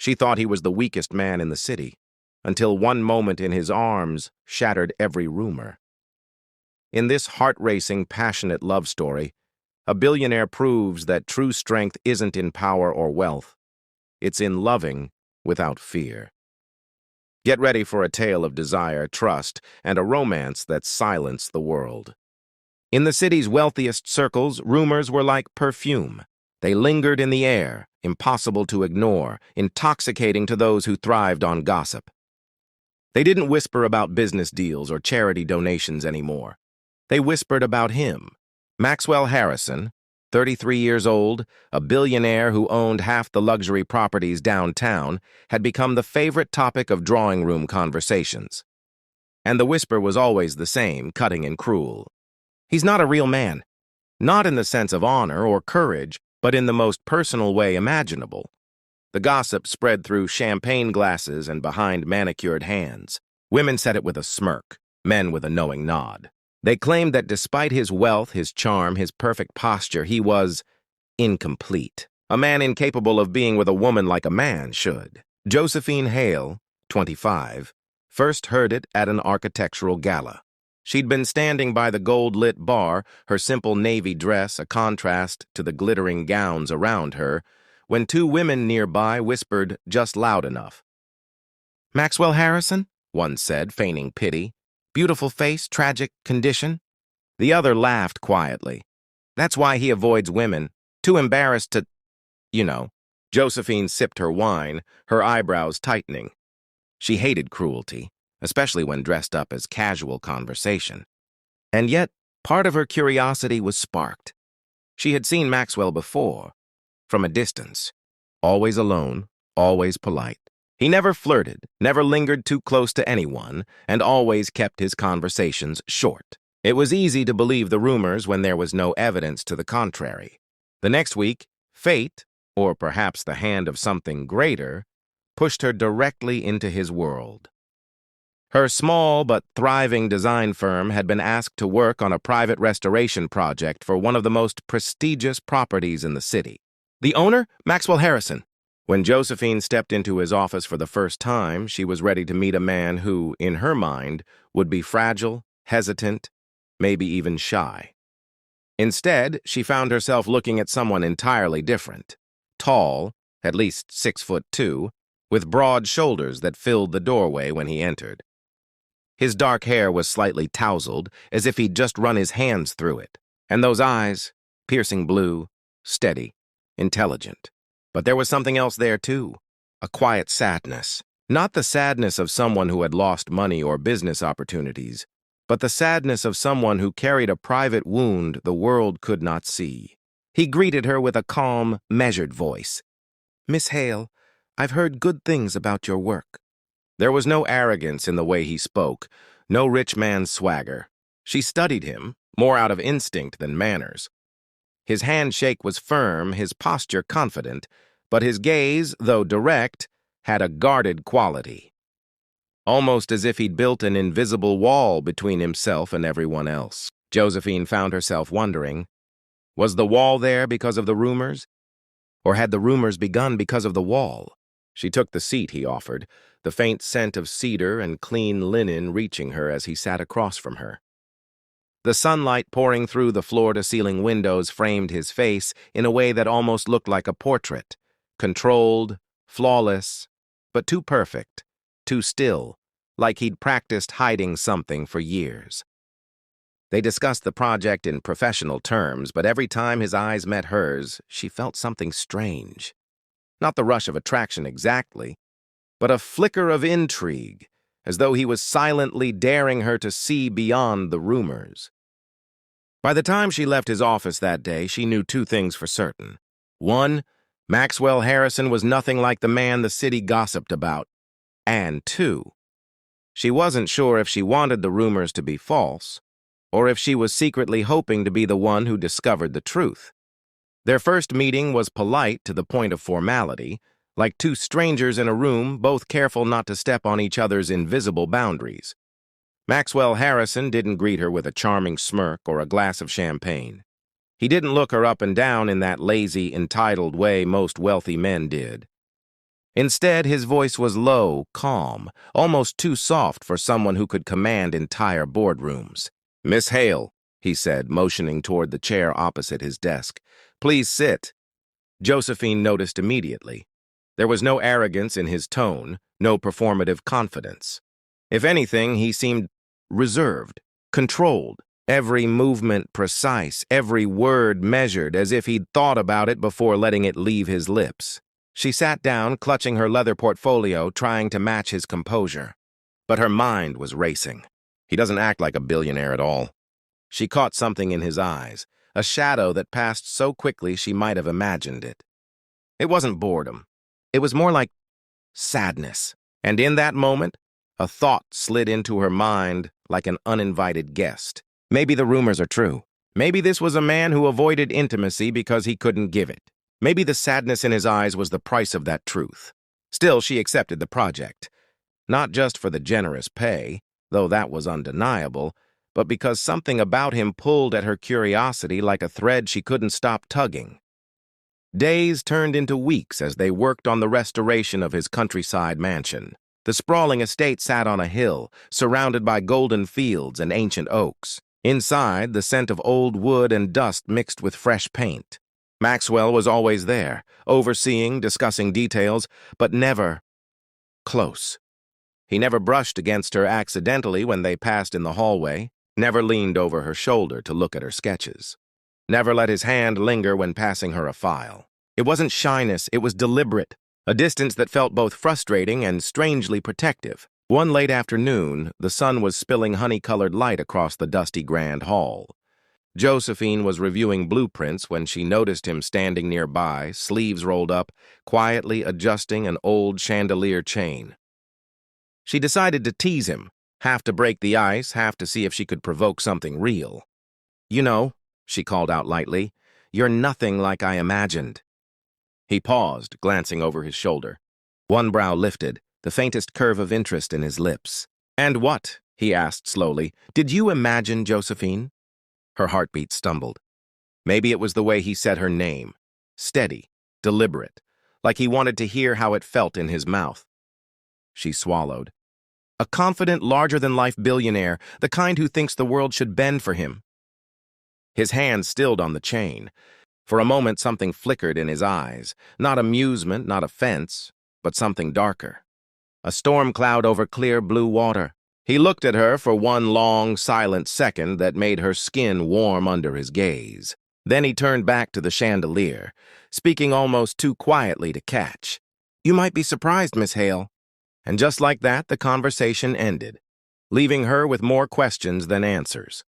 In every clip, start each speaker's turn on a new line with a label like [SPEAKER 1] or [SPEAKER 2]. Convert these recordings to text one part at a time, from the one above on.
[SPEAKER 1] She thought he was the weakest man in the city, until one moment in his arms shattered every rumor. In this heart-racing, passionate love story, a billionaire proves that true strength isn't in power or wealth. It's in loving without fear. Get ready for a tale of desire, trust, and a romance that silenced the world. In the city's wealthiest circles, rumors were like perfume. They lingered in the air, impossible to ignore, intoxicating to those who thrived on gossip. They didn't whisper about business deals or charity donations anymore. They whispered about him. Maxwell Harrison, 33 years old, a billionaire who owned half the luxury properties downtown, had become the favorite topic of drawing room conversations. And the whisper was always the same, cutting and cruel. He's not a real man. Not in the sense of honor or courage, but in the most personal way imaginable. The gossip spread through champagne glasses and behind manicured hands. Women said it with a smirk, men with a knowing nod. They claimed that despite his wealth, his charm, his perfect posture, he was incomplete. A man incapable of being with a woman like a man should. Josephine Hale, 25, first heard it at an architectural gala. She'd been standing by the gold-lit bar, her simple navy dress a contrast to the glittering gowns around her, when two women nearby whispered just loud enough. "Maxwell Harrison?" one said, feigning pity. "Beautiful face, tragic condition?" The other laughed quietly. "That's why he avoids women. Too embarrassed to, you know." Josephine sipped her wine, her eyebrows tightening. She hated cruelty, especially when dressed up as casual conversation. And yet, part of her curiosity was sparked. She had seen Maxwell before, from a distance. Always alone, always polite. He never flirted, never lingered too close to anyone, and always kept his conversations short. It was easy to believe the rumors when there was no evidence to the contrary. The next week, fate, or perhaps the hand of something greater, pushed her directly into his world. Her small but thriving design firm had been asked to work on a private restoration project for one of the most prestigious properties in the city. The owner, Maxwell Harrison. When Josephine stepped into his office for the first time, she was ready to meet a man who, in her mind, would be fragile, hesitant, maybe even shy. Instead, she found herself looking at someone entirely different. Tall, at least 6'2", with broad shoulders that filled the doorway when he entered. His dark hair was slightly tousled, as if he'd just run his hands through it. And those eyes, piercing blue, steady, intelligent. But there was something else there, too. A quiet sadness. Not the sadness of someone who had lost money or business opportunities, but the sadness of someone who carried a private wound the world could not see. He greeted her with a calm, measured voice. "Miss Hale, I've heard good things about your work." There was no arrogance in the way he spoke, no rich man's swagger. She studied him, more out of instinct than manners. His handshake was firm, his posture confident, but his gaze, though direct, had a guarded quality. Almost as if he'd built an invisible wall between himself and everyone else. Josephine found herself wondering, was the wall there because of the rumors? Or had the rumors begun because of the wall? She took the seat he offered, the faint scent of cedar and clean linen reaching her as he sat across from her. The sunlight pouring through the floor-to-ceiling windows framed his face in a way that almost looked like a portrait, controlled, flawless, but too perfect, too still, like he'd practiced hiding something for years. They discussed the project in professional terms, but every time his eyes met hers, she felt something strange. Not the rush of attraction exactly, but a flicker of intrigue, as though he was silently daring her to see beyond the rumors. By the time she left his office that day, she knew two things for certain. One, Maxwell Harrison was nothing like the man the city gossiped about. And two, she wasn't sure if she wanted the rumors to be false, or if she was secretly hoping to be the one who discovered the truth. Their first meeting was polite to the point of formality, like two strangers in a room, both careful not to step on each other's invisible boundaries. Maxwell Harrison didn't greet her with a charming smirk or a glass of champagne. He didn't look her up and down in that lazy, entitled way most wealthy men did. Instead, his voice was low, calm, almost too soft for someone who could command entire boardrooms. "Miss Hale," he said, motioning toward the chair opposite his desk. "Please sit." Josephine noticed immediately. There was no arrogance in his tone, no performative confidence. If anything, he seemed reserved, controlled, every movement precise, every word measured, as if he'd thought about it before letting it leave his lips. She sat down, clutching her leather portfolio, trying to match his composure. But her mind was racing. He doesn't act like a billionaire at all. She caught something in his eyes, a shadow that passed so quickly she might have imagined it. It wasn't boredom. It was more like sadness. And in that moment, a thought slid into her mind like an uninvited guest. Maybe the rumors are true. Maybe this was a man who avoided intimacy because he couldn't give it. Maybe the sadness in his eyes was the price of that truth. Still, she accepted the project. Not just for the generous pay, though that was undeniable, but because something about him pulled at her curiosity like a thread she couldn't stop tugging. Days turned into weeks as they worked on the restoration of his countryside mansion. The sprawling estate sat on a hill, surrounded by golden fields and ancient oaks. Inside, the scent of old wood and dust mixed with fresh paint. Maxwell was always there, overseeing, discussing details, but never close. He never brushed against her accidentally when they passed in the hallway, never leaned over her shoulder to look at her sketches, never let his hand linger when passing her a file. It wasn't shyness, it was deliberate, a distance that felt both frustrating and strangely protective. One late afternoon, the sun was spilling honey-colored light across the dusty grand hall. Josephine was reviewing blueprints when she noticed him standing nearby, sleeves rolled up, quietly adjusting an old chandelier chain. She decided to tease him, half to break the ice, half to see if she could provoke something real. "You know," she called out lightly, "you're nothing like I imagined." He paused, glancing over his shoulder. One brow lifted, the faintest curve of interest in his lips. "And what," he asked slowly, "did you imagine, Josephine?" Her heartbeat stumbled. Maybe it was the way he said her name. Steady, deliberate, like he wanted to hear how it felt in his mouth. She swallowed. "A confident, larger-than-life billionaire, the kind who thinks the world should bend for him." His hand stilled on the chain. For a moment, something flickered in his eyes. Not amusement, not offense, but something darker. A storm cloud over clear blue water. He looked at her for one long, silent second that made her skin warm under his gaze. Then he turned back to the chandelier, speaking almost too quietly to catch. "You might be surprised, Miss Hale." And just like that, the conversation ended, leaving her with more questions than answers.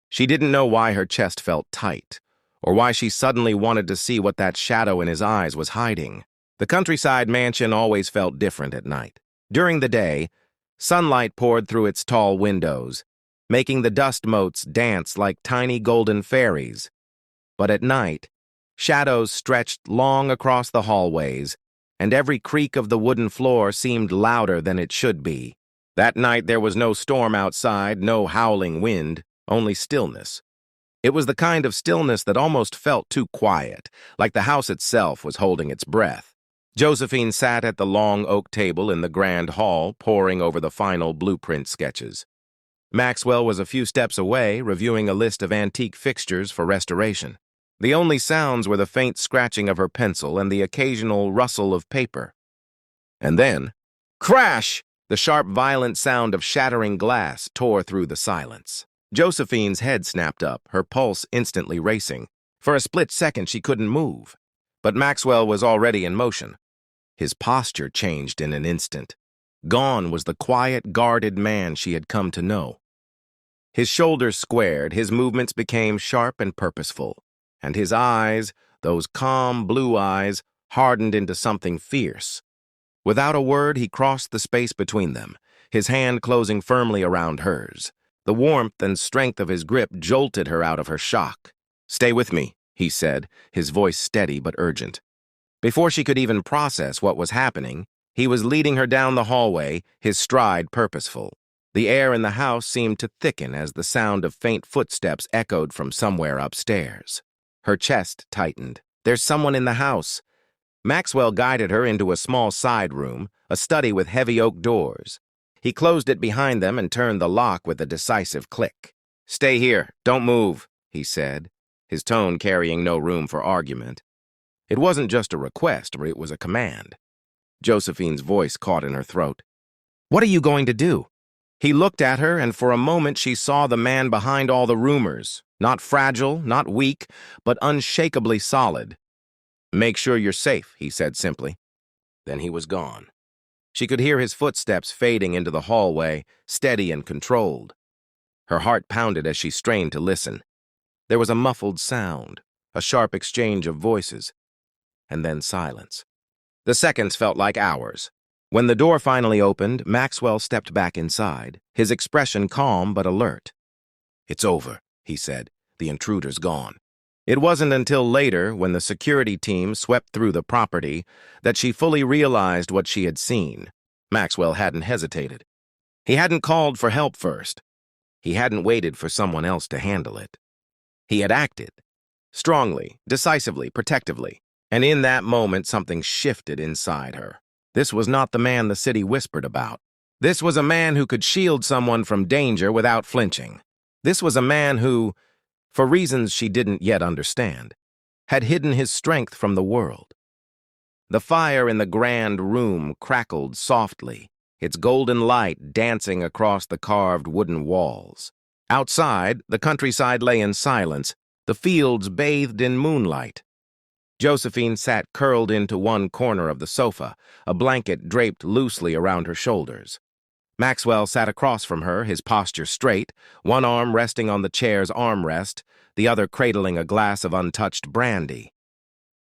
[SPEAKER 1] She didn't know why her chest felt tight, or why she suddenly wanted to see what that shadow in his eyes was hiding. The countryside mansion always felt different at night. During the day, sunlight poured through its tall windows, making the dust motes dance like tiny golden fairies. But at night, shadows stretched long across the hallways, and every creak of the wooden floor seemed louder than it should be. That night there was no storm outside, no howling wind, only stillness. It was the kind of stillness that almost felt too quiet, like the house itself was holding its breath. Josephine sat at the long oak table in the grand hall, poring over the final blueprint sketches. Maxwell was a few steps away, reviewing a list of antique fixtures for restoration. The only sounds were the faint scratching of her pencil and the occasional rustle of paper. And then, crash! The sharp, violent sound of shattering glass tore through the silence. Josephine's head snapped up, her pulse instantly racing. For a split second, she couldn't move. But Maxwell was already in motion. His posture changed in an instant. Gone was the quiet, guarded man she had come to know. His shoulders squared, his movements became sharp and purposeful. And his eyes, those calm blue eyes, hardened into something fierce. Without a word, he crossed the space between them, his hand closing firmly around hers. The warmth and strength of his grip jolted her out of her shock. "Stay with me," he said, his voice steady but urgent. Before she could even process what was happening, he was leading her down the hallway, his stride purposeful. The air in the house seemed to thicken as the sound of faint footsteps echoed from somewhere upstairs. Her chest tightened. "There's someone in the house." Maxwell guided her into a small side room, a study with heavy oak doors. He closed it behind them and turned the lock with a decisive click. "Stay here, don't move," he said, his tone carrying no room for argument. It wasn't just a request, it was a command. Josephine's voice caught in her throat. "What are you going to do?" He looked at her, and for a moment she saw the man behind all the rumors, not fragile, not weak, but unshakably solid. "Make sure you're safe," he said simply. Then he was gone. She could hear his footsteps fading into the hallway, steady and controlled. Her heart pounded as she strained to listen. There was a muffled sound, a sharp exchange of voices, and then silence. The seconds felt like hours. When the door finally opened, Maxwell stepped back inside, his expression calm but alert. "It's over," he said. "The intruder's gone." It wasn't until later, when the security team swept through the property, that she fully realized what she had seen. Maxwell hadn't hesitated. He hadn't called for help first. He hadn't waited for someone else to handle it. He had acted. Strongly, decisively, protectively. And in that moment, something shifted inside her. This was not the man the city whispered about. This was a man who could shield someone from danger without flinching. This was a man who, for reasons she didn't yet understand, had hidden his strength from the world. The fire in the grand room crackled softly, its golden light dancing across the carved wooden walls. Outside, the countryside lay in silence, the fields bathed in moonlight. Josephine sat curled into one corner of the sofa, a blanket draped loosely around her shoulders. Maxwell sat across from her, his posture straight, one arm resting on the chair's armrest, the other cradling a glass of untouched brandy.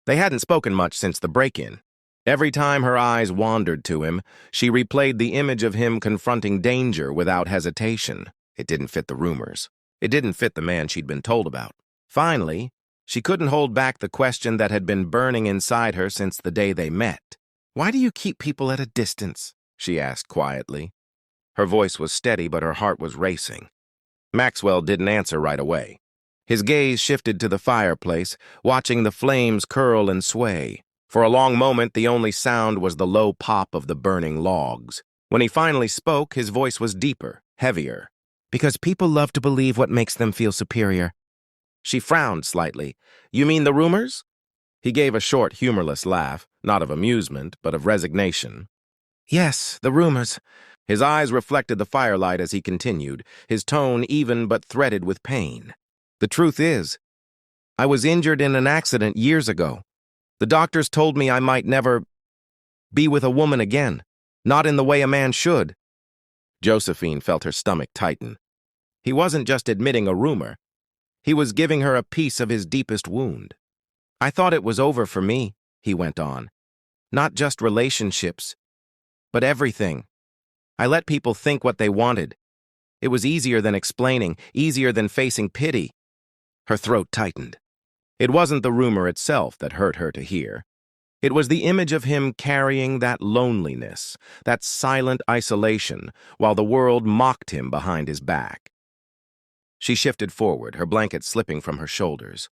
[SPEAKER 1] They hadn't spoken much since the break-in. Every time her eyes wandered to him, she replayed the image of him confronting danger without hesitation. It didn't fit the rumors. It didn't fit the man she'd been told about. Finally, she couldn't hold back the question that had been burning inside her since the day they met. "Why do you keep people at a distance?" she asked quietly. Her voice was steady, but her heart was racing. Maxwell didn't answer right away. His gaze shifted to the fireplace, watching the flames curl and sway. For a long moment, the only sound was the low pop of the burning logs. When he finally spoke, his voice was deeper, heavier. "Because people love to believe what makes them feel superior." She frowned slightly. "You mean the rumors?" He gave a short, humorless laugh, not of amusement, but of resignation. "Yes, the rumors." His eyes reflected the firelight as he continued, his tone even but threaded with pain. "The truth is, I was injured in an accident years ago. The doctors told me I might never be with a woman again, not in the way a man should." Josephine felt her stomach tighten. He wasn't just admitting a rumor. He was giving her a piece of his deepest wound. "I thought it was over for me," he went on. "Not just relationships, but everything. I let people think what they wanted. It was easier than explaining, easier than facing pity." Her throat tightened. It wasn't the rumor itself that hurt her to hear. It was the image of him carrying that loneliness, that silent isolation, while the world mocked him behind his back. She shifted forward, her blanket slipping from her shoulders.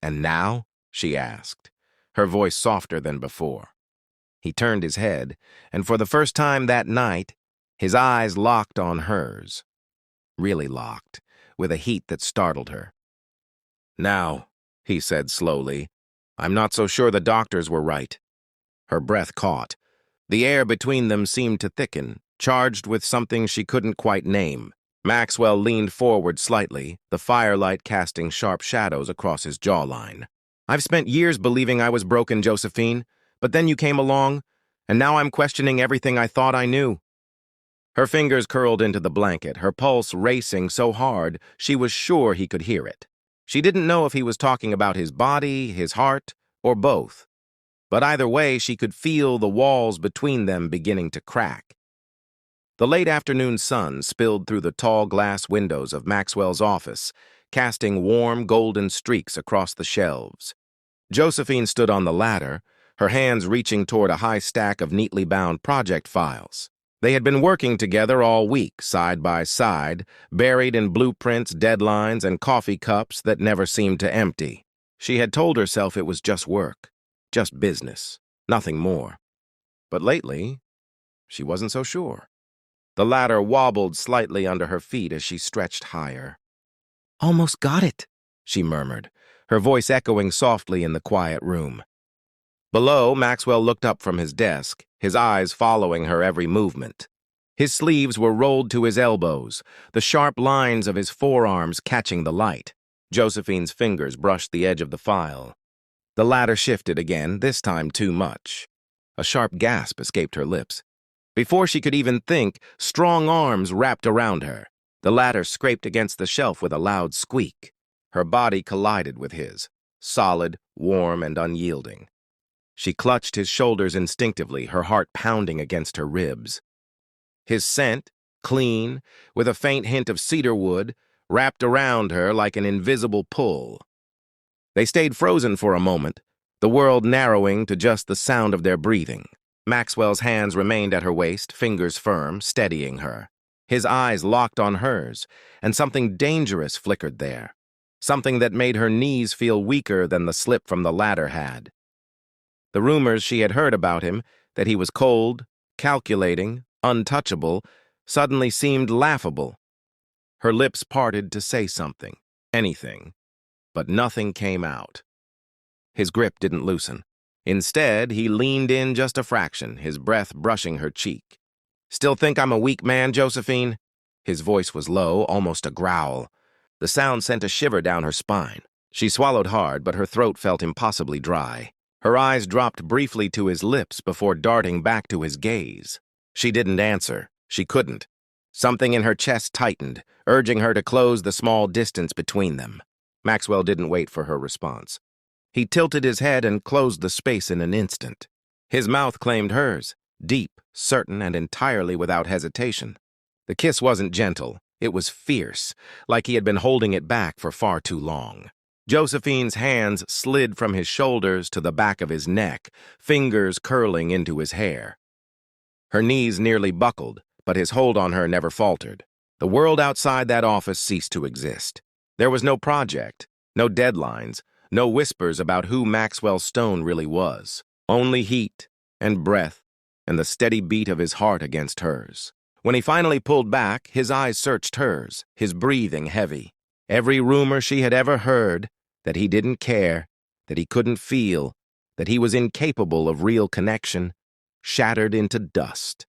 [SPEAKER 1] "And now?" she asked, her voice softer than before. He turned his head, and for the first time that night, his eyes locked on hers. Really locked, with a heat that startled her. "Now," he said slowly, "I'm not so sure the doctors were right." Her breath caught. The air between them seemed to thicken, charged with something she couldn't quite name. Maxwell leaned forward slightly, the firelight casting sharp shadows across his jawline. "I've spent years believing I was broken, Josephine, but then you came along, and now I'm questioning everything I thought I knew." Her fingers curled into the blanket, her pulse racing so hard she was sure he could hear it. She didn't know if he was talking about his body, his heart, or both. But either way, she could feel the walls between them beginning to crack. The late afternoon sun spilled through the tall glass windows of Maxwell's office, casting warm golden streaks across the shelves. Josephine stood on the ladder, her hands reaching toward a high stack of neatly bound project files. They had been working together all week, side by side, buried in blueprints, deadlines, and coffee cups that never seemed to empty. She had told herself it was just work, just business. nothing more. But lately, she wasn't so sure. The ladder wobbled slightly under her feet as she stretched higher. "Almost got it," she murmured, her voice echoing softly in the quiet room. Below, Maxwell looked up from his desk, his eyes following her every movement. His sleeves were rolled to his elbows, the sharp lines of his forearms catching the light. Josephine's fingers brushed the edge of the file. The ladder shifted again, this time too much. A sharp gasp escaped her lips. Before she could even think, strong arms wrapped around her. The ladder scraped against the shelf with a loud squeak. Her body collided with his, solid, warm, and unyielding. She clutched his shoulders instinctively, her heart pounding against her ribs. His scent, clean, with a faint hint of cedarwood, wrapped around her like an invisible pull. They stayed frozen for a moment, the world narrowing to just the sound of their breathing. Maxwell's hands remained at her waist, fingers firm, steadying her. His eyes locked on hers, and something dangerous flickered there. Something that made her knees feel weaker than the slip from the ladder had. The rumors she had heard about him, that he was cold, calculating, untouchable, suddenly seemed laughable. Her lips parted to say something, anything, but nothing came out. His grip didn't loosen. Instead, he leaned in just a fraction, his breath brushing her cheek. "Still think I'm a weak man, Josephine?" His voice was low, almost a growl. The sound sent a shiver down her spine. She swallowed hard, but her throat felt impossibly dry. Her eyes dropped briefly to his lips before darting back to his gaze. She didn't answer. She couldn't. Something in her chest tightened, urging her to close the small distance between them. Maxwell didn't wait for her response. He tilted his head and closed the space in an instant. His mouth claimed hers, deep, certain, and entirely without hesitation. The kiss wasn't gentle. It was fierce, like he had been holding it back for far too long. Josephine's hands slid from his shoulders to the back of his neck, fingers curling into his hair. Her knees nearly buckled, but his hold on her never faltered. The world outside that office ceased to exist. There was no project, no deadlines, no whispers about who Maxwell Stone really was. Only heat and breath and the steady beat of his heart against hers. When he finally pulled back, his eyes searched hers, his breathing heavy. Every rumor she had ever heard, that he didn't care, that he couldn't feel, that he was incapable of real connection, shattered into dust.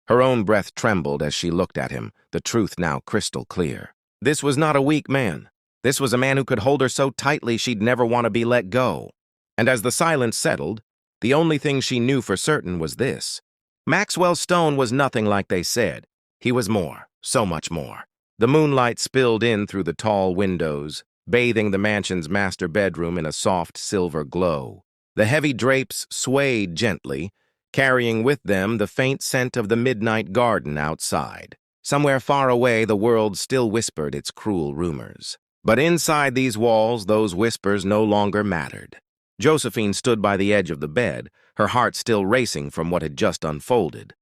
[SPEAKER 1] Her own breath trembled as she looked at him, the truth now crystal clear. This was not a weak man. This was a man who could hold her so tightly she'd never want to be let go. And as the silence settled, the only thing she knew for certain was this. Maxwell Stone was nothing like they said. He was more, so much more. The moonlight spilled in through the tall windows, bathing the mansion's master bedroom in a soft silver glow. The heavy drapes swayed gently, carrying with them the faint scent of the midnight garden outside. Somewhere far away, the world still whispered its cruel rumors. But inside these walls, those whispers no longer mattered. Josephine stood by the edge of the bed, her heart still racing from what had just unfolded.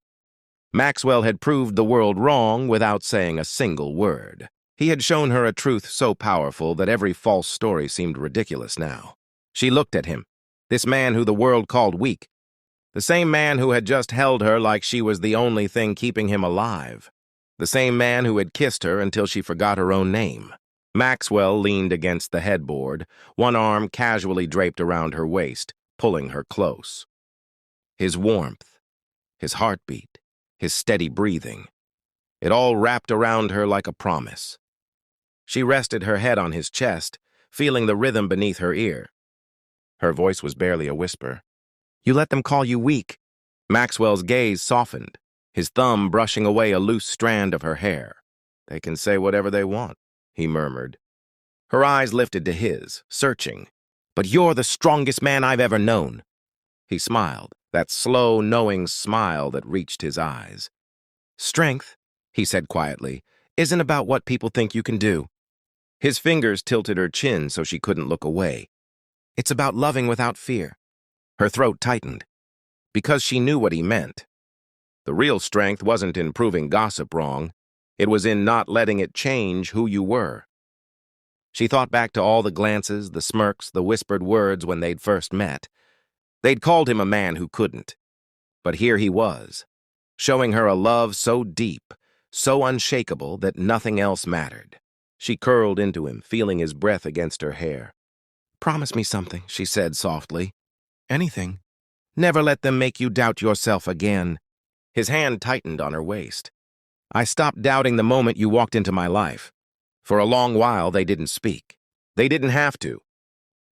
[SPEAKER 1] Maxwell had proved the world wrong without saying a single word. He had shown her a truth so powerful that every false story seemed ridiculous now. She looked at him, this man who the world called weak, the same man who had just held her like she was the only thing keeping him alive, the same man who had kissed her until she forgot her own name. Maxwell leaned against the headboard, one arm casually draped around her waist, pulling her close. His warmth, his heartbeat, his steady breathing, it all wrapped around her like a promise. She rested her head on his chest, feeling the rhythm beneath her ear. Her voice was barely a whisper. "You let them call you weak." Maxwell's gaze softened, his thumb brushing away a loose strand of her hair. "They can say whatever they want," he murmured. Her eyes lifted to his, searching. "But you're the strongest man I've ever known." He smiled, that slow, knowing smile that reached his eyes. "Strength," he said quietly, "isn't about what people think you can do." His fingers tilted her chin so she couldn't look away. "It's about loving without fear." Her throat tightened, because she knew what he meant. The real strength wasn't in proving gossip wrong. It was in not letting it change who you were. She thought back to all the glances, the smirks, the whispered words when they'd first met. They'd called him a man who couldn't. But here he was, showing her a love so deep, so unshakable that nothing else mattered. She curled into him, feeling his breath against her hair. "Promise me something," she said softly. "Anything. Never let them make you doubt yourself again." His hand tightened on her waist. "I stopped doubting the moment you walked into my life." For a long while, they didn't speak. They didn't have to.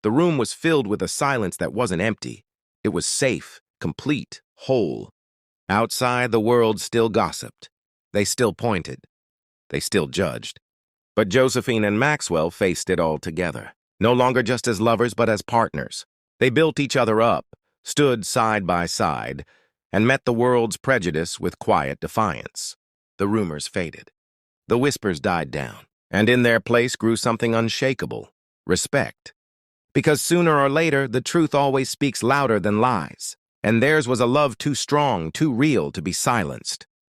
[SPEAKER 1] The room was filled with a silence that wasn't empty. It was safe, complete, whole. Outside, the world still gossiped. They still pointed. They still judged. But Josephine and Maxwell faced it all together, no longer just as lovers but as partners. They built each other up, stood side by side, and met the world's prejudice with quiet defiance. The rumors faded. The whispers died down, and in their place grew something unshakable: respect. Because sooner or later, the truth always speaks louder than lies, and theirs was a love too strong, too real to be silenced.